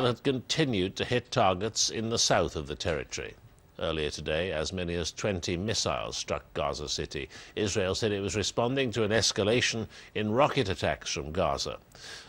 had continued to hit targets in the south of the territory. Earlier today, as many as 20 missiles struck Gaza City. Israel said it was responding to an escalation in rocket attacks from Gaza.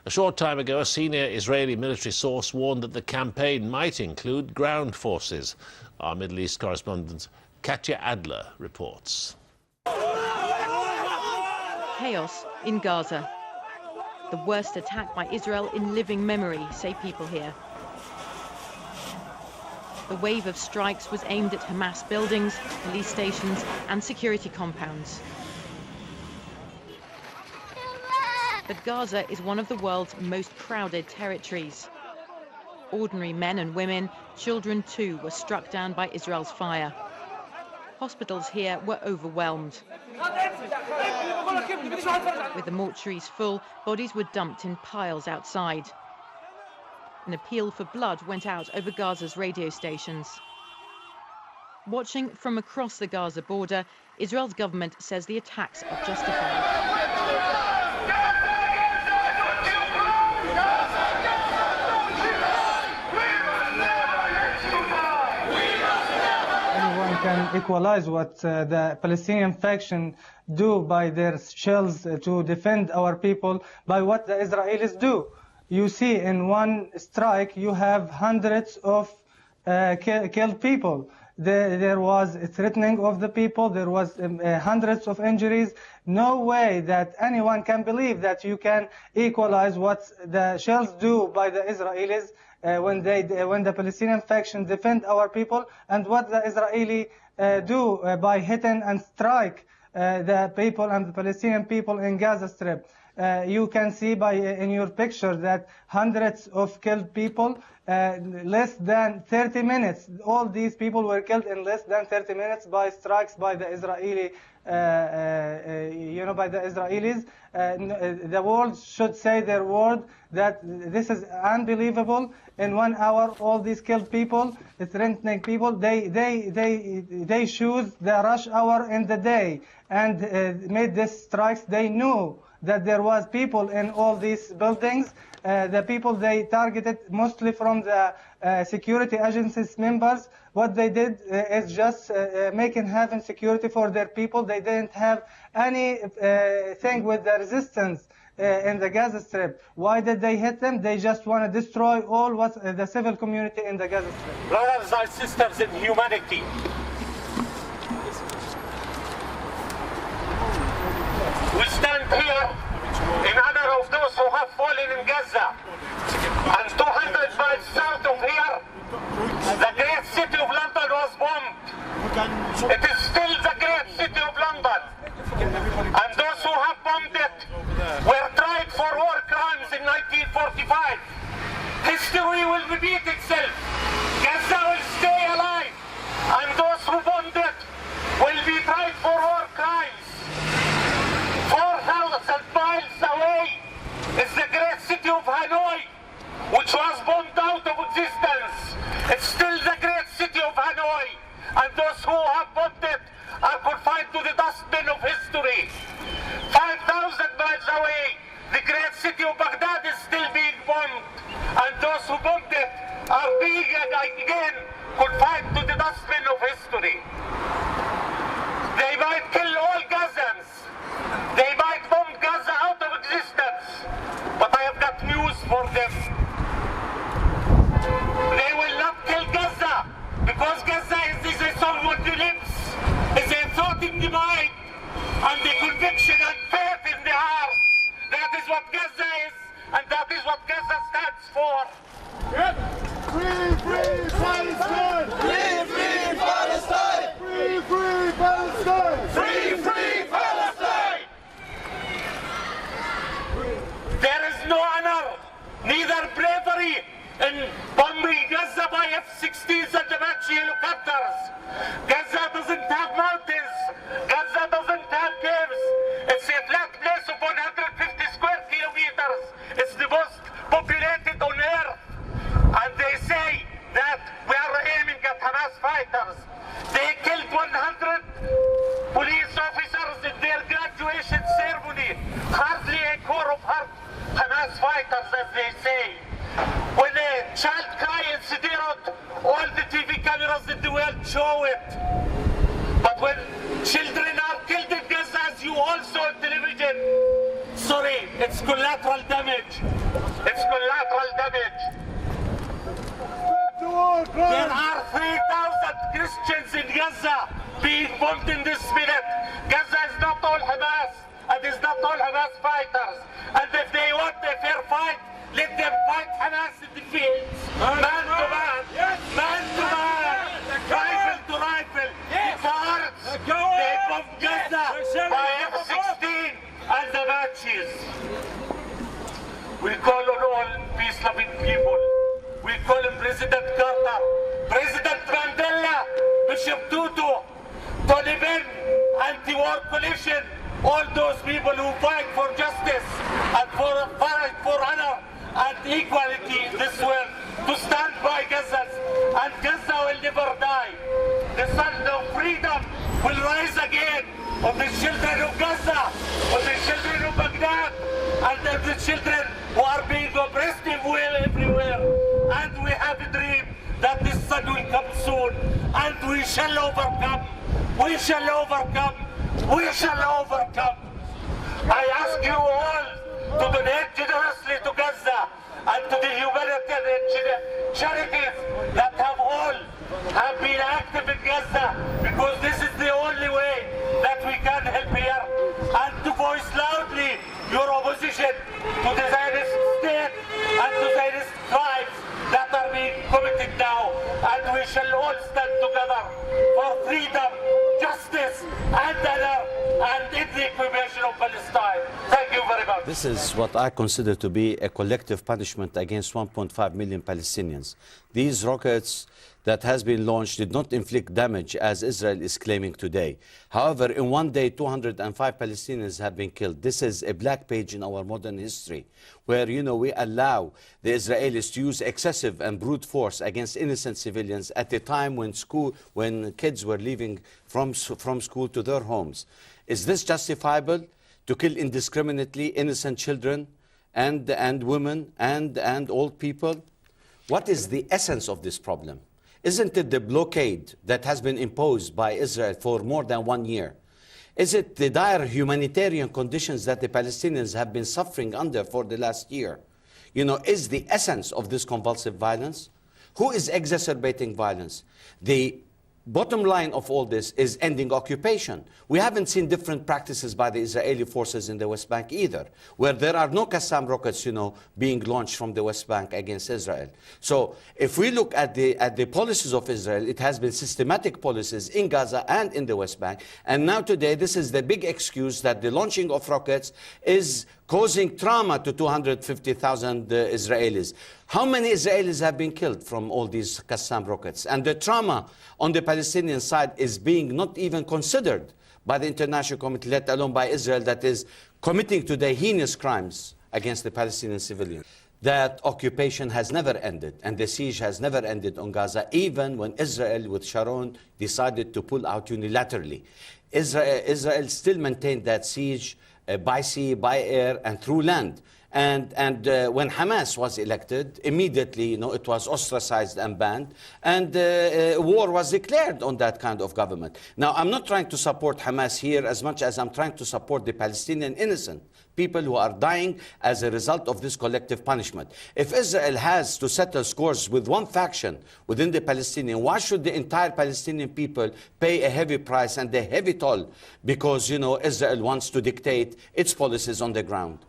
A short time ago, a senior Israeli military source warned that the campaign might include ground forces. Our Middle East correspondent Katya Adler reports. Chaos in Gaza. The worst attack by Israel in living memory, say people here. The wave of strikes was aimed at Hamas buildings, police stations and security compounds. But Gaza is one of the world's most crowded territories. Ordinary men and women, children too, were struck down by Israel's fire. Hospitals here were overwhelmed. With the mortuaries full, bodies were dumped in piles outside. An appeal for blood went out over Gaza's radio stations. Watching from across the Gaza border, Israel's government says the attacks are justified. Anyone can equalize what the Palestinian faction do by their shells to defend our people by what the Israelis do. You see, in one strike, you have hundreds of killed people. There was a threatening of the people. There was hundreds of injuries. No way that anyone can believe that you can equalize what the shells do by the Israelis when the Palestinian faction defend our people, and what the Israeli do by hitting and strike the people and the Palestinian people in Gaza Strip. You can see in your picture that hundreds of killed people, less than 30 minutes. All these people were killed in less than 30 minutes by strikes by the Israeli, by the Israelis. The world should say their word that this is unbelievable. In 1 hour, all these killed people, threatening people, they choose the rush hour in the day and made these strikes. They knew that there was people in all these buildings. The people they targeted mostly from the security agencies members. What they did is just having security for their people. They didn't have any thing with the resistance in the Gaza Strip. Why did they hit them? They just want to destroy all the civil community in the Gaza Strip. Brothers and sisters in humanity, we stand here in honor of those who have fallen in Gaza. And 200 miles south of here, the great city of London was bombed. It is still the great city of London. And those who have bombed it were tried for war crimes in 1945. History will repeat itself. Gaza will stay alive. And those who bombed it will be tried for war crimes. 4,000 miles away is the great city of Hanoi, which was bombed out of existence. It's still the great city of Hanoi, and those who have bombed it are confined to the dustbin of history. 5,000 miles away, the great city of Baghdad is still being bombed, and those who bombed it are being again confined to the dustbin of history. They might kill all Gazans. They might bomb Gaza out of existence, but I have got news for them. They will not kill Gaza, because Gaza is a soul with the lips, is a thought in the mind, and the conviction and faith in the heart. That is what Gaza is, and that is what Gaza stands for. Yep. Free, free Palestine! Free, free Palestine! Free, free Palestine! Free, free Palestine! There is no honor, neither bravery in bombing Gaza by F-16s and Apache helicopters. Gaza doesn't have mountains. Gaza doesn't have caves. It's a flat place of 150 square kilometers. It's the most populated on earth. And they say that we are aiming at Hamas fighters. They killed 100 police officers in their graduation ceremony. Hardly a core of Hamas fighters, as they say. When a child show it. But when children are killed in Gaza, as you also on television, sorry, it's collateral damage. It's collateral damage. There are 3,000 Christians in Gaza being bombed in this minute. Gaza is not all Hamas, and it's not all Hamas fighters. And if they want a fair fight, let them fight Hamas in the fields. Man to man, man to man, rifle to rifle. It's hard. They bombed Gaza by F-16 and the matches. We call on all peace-loving people. We call on President Carter, President Mandela, Bishop Tutu, Taliban, anti-war coalition, all those people who fight for justice and fight for honor and equality in this world, to stand by Gazans. And Gaza will never die. The sun of freedom will rise again of the children of Gaza, of the children of Baghdad, and of the children who are being oppressed everywhere. And we have a dream that this sun will come soon, and we shall overcome. We shall overcome. We shall overcome. I ask you all to donate generously to Gaza and to the humanitarian charities that have been active in Gaza, because this is the only way that we can help here, and to voice loudly your opposition to the Zionist state and to Zionist crimes that are being committed now. And we shall all stand together for freedom, justice, and honor, and in the equation of Palestine. Thank you very much. This is what I consider to be a collective punishment against 1.5 million Palestinians. These rockets that has been launched did not inflict damage as Israel is claiming today. However, in one day, 205 Palestinians have been killed. This is a black page in our modern history, where, you know, we allow the Israelis to use excessive and brute force against innocent civilians at a time when kids were leaving from school to their homes. Is this justifiable, to kill indiscriminately innocent children and women and old people? What is the essence of this problem? Isn't it the blockade that has been imposed by Israel for more than 1 year? Is it the dire humanitarian conditions that the Palestinians have been suffering under for the last year? You know, is the essence of this convulsive violence? Who is exacerbating violence? The bottom line of all this is ending occupation. We haven't seen different practices by the Israeli forces in the West Bank either, where there are no Qassam rockets, you know, being launched from the West Bank against Israel. So if we look at the policies of Israel, it has been systematic policies in Gaza and in the West Bank. And now today, this is the big excuse that the launching of rockets is causing trauma to 250,000 Israelis. How many Israelis have been killed from all these Qassam rockets? And the trauma on the Palestinian side is being not even considered by the international community, let alone by Israel, that is committing today heinous crimes against the Palestinian civilians. That occupation has never ended, and the siege has never ended on Gaza, even when Israel with Sharon decided to pull out unilaterally. Israel still maintained that siege by sea, by air, and through land. And when Hamas was elected, immediately, you know, it was ostracized and banned, and war was declared on that kind of government. Now, I'm not trying to support Hamas here as much as I'm trying to support the Palestinian innocent people who are dying as a result of this collective punishment. If Israel has to settle scores with one faction within the Palestinian, why should the entire Palestinian people pay a heavy price and a heavy toll because, you know, Israel wants to dictate its policies on the ground?